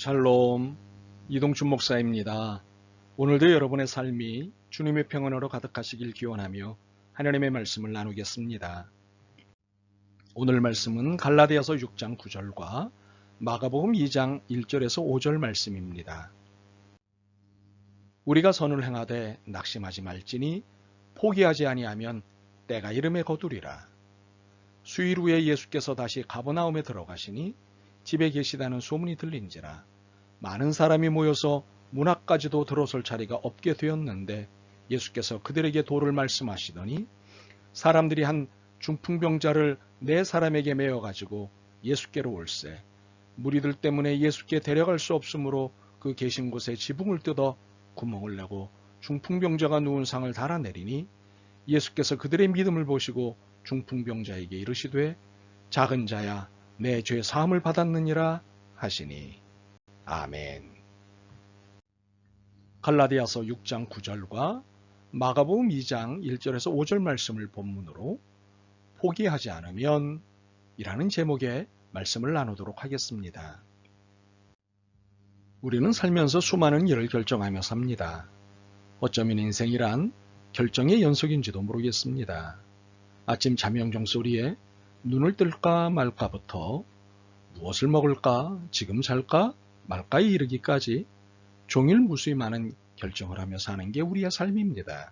샬롬, 이동춘 목사입니다. 오늘도 여러분의 삶이 주님의 평안으로 가득하시길 기원하며 하나님의 말씀을 나누겠습니다. 오늘 말씀은 갈라디아서 6장 9절과 마가복음 2장 1절에서 5절 말씀입니다. 우리가 선을 행하되 낙심하지 말지니 포기하지 아니하면 때가 이름에 거두리라. 수일 후에 예수께서 다시 가버나움에 들어가시니 집에 계시다는 소문이 들린지라. 많은 사람이 모여서 문 앞까지도 들어설 자리가 없게 되었는데 예수께서 그들에게 도를 말씀하시더니 사람들이 한 중풍병자를 4사람에게 메어가지고 예수께로 올세. 무리들 때문에 예수께 데려갈 수 없으므로 그 계신 곳에 지붕을 뜯어 구멍을 내고 중풍병자가 누운 상을 달아내리니 예수께서 그들의 믿음을 보시고 중풍병자에게 이르시되 작은 자야 내 죄 사함을 받았느니라 하시니. 아멘. 갈라디아서 6장 9절과 마가복음 2장 1절에서 5절 말씀을 본문으로 포기하지 않으면 이라는 제목의 말씀을 나누도록 하겠습니다. 우리는 살면서 수많은 일을 결정하며 삽니다. 어쩌면 인생이란 결정의 연속인지도 모르겠습니다. 아침 잠영종 소리에 눈을 뜰까 말까부터 무엇을 먹을까, 지금 잘까 말까에 이르기까지 종일 무수히 많은 결정을 하며 사는 게 우리의 삶입니다.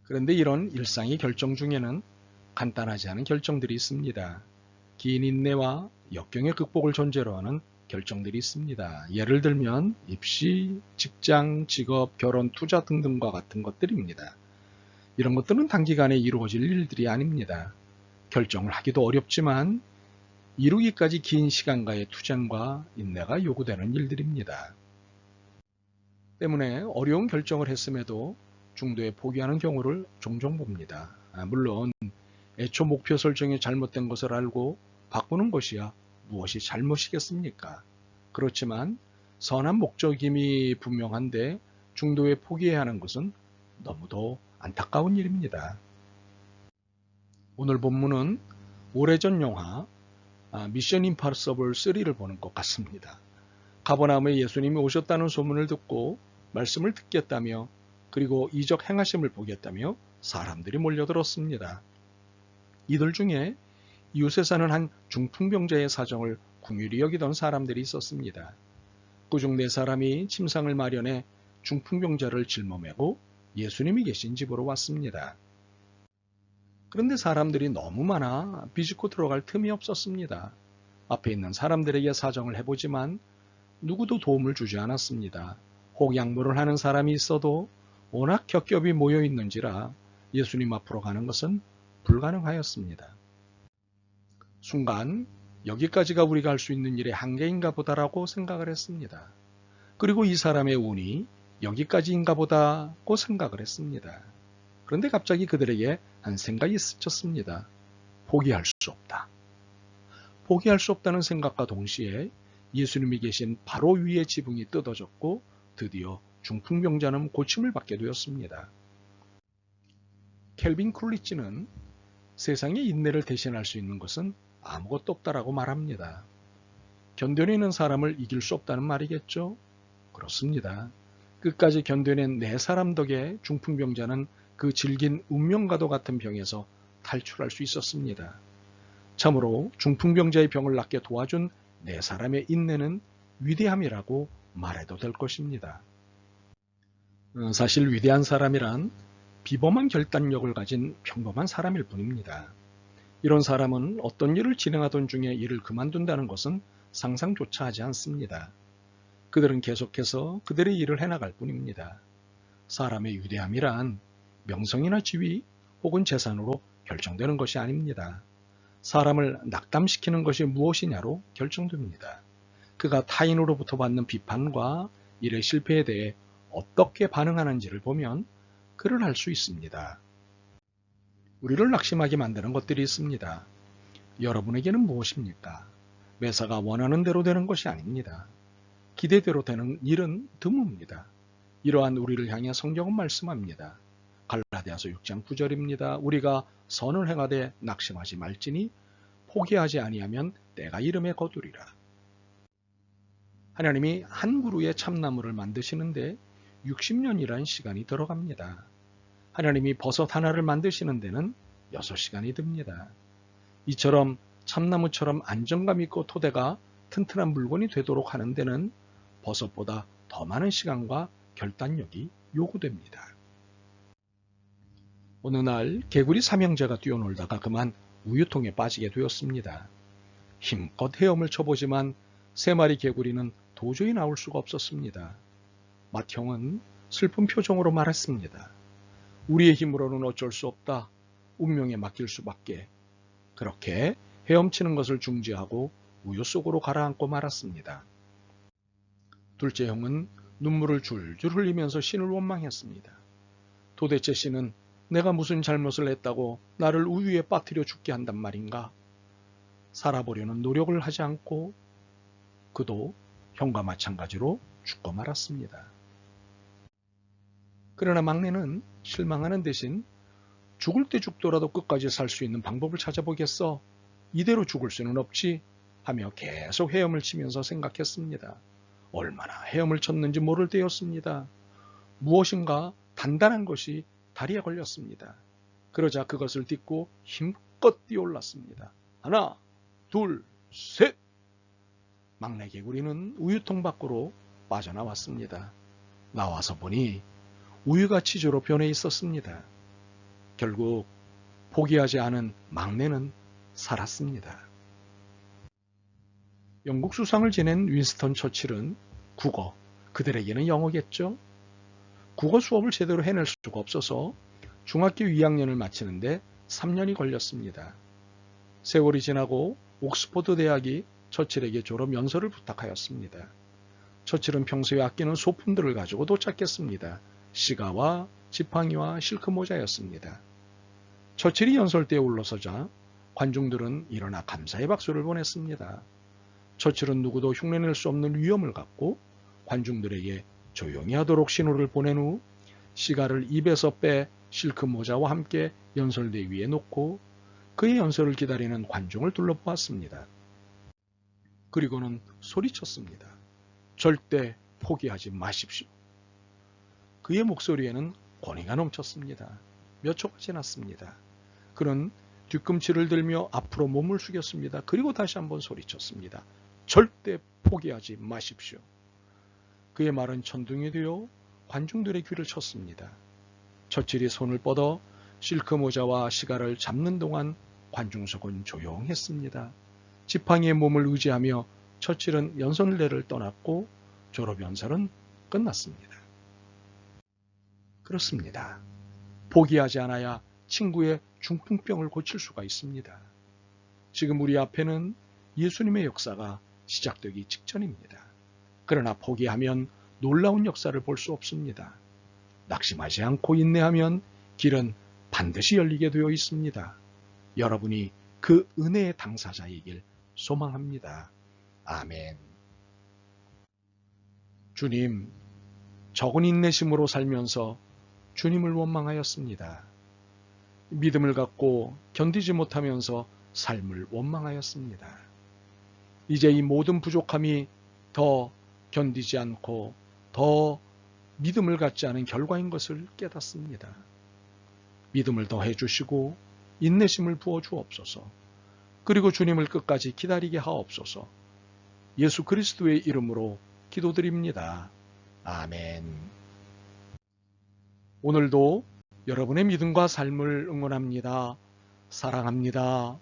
그런데 이런 일상의 결정 중에는 간단하지 않은 결정들이 있습니다. 긴 인내와 역경의 극복을 전제로 하는 결정들이 있습니다. 예를 들면 입시, 직장, 직업, 결혼, 투자 등등과 같은 것들입니다. 이런 것들은 단기간에 이루어질 일들이 아닙니다. 결정을 하기도 어렵지만 이루기까지 긴 시간과의 투쟁과 인내가 요구되는 일들입니다. 때문에 어려운 결정을 했음에도 중도에 포기하는 경우를 종종 봅니다. 물론 애초 목표 설정이 잘못된 것을 알고 바꾸는 것이야 무엇이 잘못이겠습니까? 그렇지만 선한 목적임이 분명한데 중도에 포기해야 하는 것은 너무도 안타까운 일입니다. 오늘 본문은 오래전 영화 미션 임파서블 3를 보는 것 같습니다. 가버나움에 예수님이 오셨다는 소문을 듣고 말씀을 듣겠다며 그리고 이적 행하심을 보겠다며 사람들이 몰려들었습니다. 이들 중에 이웃에 사는 한 중풍병자의 사정을 긍휼히 여기던 사람들이 있었습니다. 그중 4사람이 침상을 마련해 중풍병자를 짊어매고 예수님이 계신 집으로 왔습니다. 그런데 사람들이 너무 많아 비집고 들어갈 틈이 없었습니다. 앞에 있는 사람들에게 사정을 해보지만 누구도 도움을 주지 않았습니다. 혹 양보를 하는 사람이 있어도 워낙 겹겹이 모여 있는지라 예수님 앞으로 가는 것은 불가능하였습니다. 순간 여기까지가 우리가 할 수 있는 일의 한계인가 보다라고 생각을 했습니다. 그리고 이 사람의 운이 여기까지인가 보다고 생각을 했습니다. 그런데 갑자기 그들에게 한 생각이 스쳤습니다. 포기할 수 없다. 포기할 수 없다는 생각과 동시에 예수님이 계신 바로 위의 지붕이 뜯어졌고 드디어 중풍병자는 고침을 받게 되었습니다. 켈빈 쿨리츠는 세상의 인내를 대신할 수 있는 것은 아무것도 없다라고 말합니다. 견뎌내는 사람을 이길 수 없다는 말이겠죠? 그렇습니다. 끝까지 견뎌낸 4사람 덕에 중풍병자는 그 질긴 운명과도 같은 병에서 탈출할 수 있었습니다. 참으로 중풍병자의 병을 낫게 도와준 4사람의 인내는 위대함이라고 말해도 될 것입니다. 사실 위대한 사람이란 비범한 결단력을 가진 평범한 사람일 뿐입니다. 이런 사람은 어떤 일을 진행하던 중에 일을 그만둔다는 것은 상상조차 하지 않습니다. 그들은 계속해서 그들의 일을 해나갈 뿐입니다. 사람의 위대함이란 명성이나 지위 혹은 재산으로 결정되는 것이 아닙니다. 사람을 낙담시키는 것이 무엇이냐로 결정됩니다. 그가 타인으로부터 받는 비판과 일의 실패에 대해 어떻게 반응하는지를 보면 그를 알 수 있습니다. 우리를 낙심하게 만드는 것들이 있습니다. 여러분에게는 무엇입니까? 매사가 원하는 대로 되는 것이 아닙니다. 기대대로 되는 일은 드뭅니다. 이러한 우리를 향해 성경은 말씀합니다. 갈라디아서 6장 9절입니다. 우리가 선을 행하되 낙심하지 말지니 포기하지 아니하면 때가 이름에 거두리라. 하나님이 한 그루의 참나무를 만드시는데 60년이라는 시간이 들어갑니다. 하나님이 버섯 하나를 만드시는 데는 6시간이 듭니다. 이처럼 참나무처럼 안정감 있고 토대가 튼튼한 물건이 되도록 하는 데는 버섯보다 더 많은 시간과 결단력이 요구됩니다. 어느 날 개구리 삼형제가 뛰어놀다가 그만 우유통에 빠지게 되었습니다. 힘껏 헤엄을 쳐보지만 3마리 개구리는 도저히 나올 수가 없었습니다. 맏형은 슬픈 표정으로 말했습니다. 우리의 힘으로는 어쩔 수 없다. 운명에 맡길 수밖에. 그렇게 헤엄치는 것을 중지하고 우유 속으로 가라앉고 말았습니다. 둘째 형은 눈물을 줄줄 흘리면서 신을 원망했습니다. 도대체 신은 내가 무슨 잘못을 했다고 나를 우유에 빠뜨려 죽게 한단 말인가? 살아보려는 노력을 하지 않고 그도 형과 마찬가지로 죽고 말았습니다. 그러나 막내는 실망하는 대신 죽을 때 죽더라도 끝까지 살 수 있는 방법을 찾아보겠어. 이대로 죽을 수는 없지 하며 계속 헤엄을 치면서 생각했습니다. 얼마나 헤엄을 쳤는지 모를 때였습니다. 무엇인가 단단한 것이 다리에 걸렸습니다. 그러자 그것을 딛고 힘껏 뛰어올랐습니다. 하나, 둘, 셋! 막내 개구리는 우유통 밖으로 빠져나왔습니다. 나와서 보니 우유가 치즈로 변해 있었습니다. 결국 포기하지 않은 막내는 살았습니다. 영국 수상을 지낸 윈스턴 처칠은 국어, 그들에게는 영어겠죠? 국어 수업을 제대로 해낼 수가 없어서 중학교 2학년을 마치는데 3년이 걸렸습니다. 세월이 지나고 옥스퍼드 대학이 처칠에게 졸업 연설을 부탁하였습니다. 처칠은 평소에 아끼는 소품들을 가지고 도착했습니다. 시가와 지팡이와 실크 모자였습니다. 처칠이 연설대에 올라서자 관중들은 일어나 감사의 박수를 보냈습니다. 처칠은 누구도 흉내낼 수 없는 위엄을 갖고 관중들에게 조용히 하도록 신호를 보낸 후 시가를 입에서 빼 실크 모자와 함께 연설대 위에 놓고 그의 연설을 기다리는 관중을 둘러보았습니다. 그리고는 소리쳤습니다. 절대 포기하지 마십시오. 그의 목소리에는 권위가 넘쳤습니다. 몇 초가 지났습니다. 그는 뒤꿈치를 들며 앞으로 몸을 숙였습니다. 그리고 다시 한번 소리쳤습니다. 절대 포기하지 마십시오. 그의 말은 천둥이 되어 관중들의 귀를 쳤습니다. 처칠이 손을 뻗어 실크 모자와 시가를 잡는 동안 관중석은 조용했습니다. 지팡이의 몸을 의지하며 처칠은 연설대를 떠났고 졸업 연설은 끝났습니다. 그렇습니다. 포기하지 않아야 친구의 중풍병을 고칠 수가 있습니다. 지금 우리 앞에는 예수님의 역사가 시작되기 직전입니다. 그러나 포기하면 놀라운 역사를 볼 수 없습니다. 낙심하지 않고 인내하면 길은 반드시 열리게 되어 있습니다. 여러분이 그 은혜의 당사자이길 소망합니다. 아멘. 주님, 적은 인내심으로 살면서 주님을 원망하였습니다. 믿음을 갖고 견디지 못하면서 삶을 원망하였습니다. 이제 이 모든 부족함이 더 견디지 않고 더 믿음을 갖지 않은 결과인 것을 깨닫습니다. 믿음을 더해 주시고 인내심을 부어 주옵소서. 그리고 주님을 끝까지 기다리게 하옵소서. 예수 그리스도의 이름으로 기도드립니다. 아멘. 오늘도 여러분의 믿음과 삶을 응원합니다. 사랑합니다.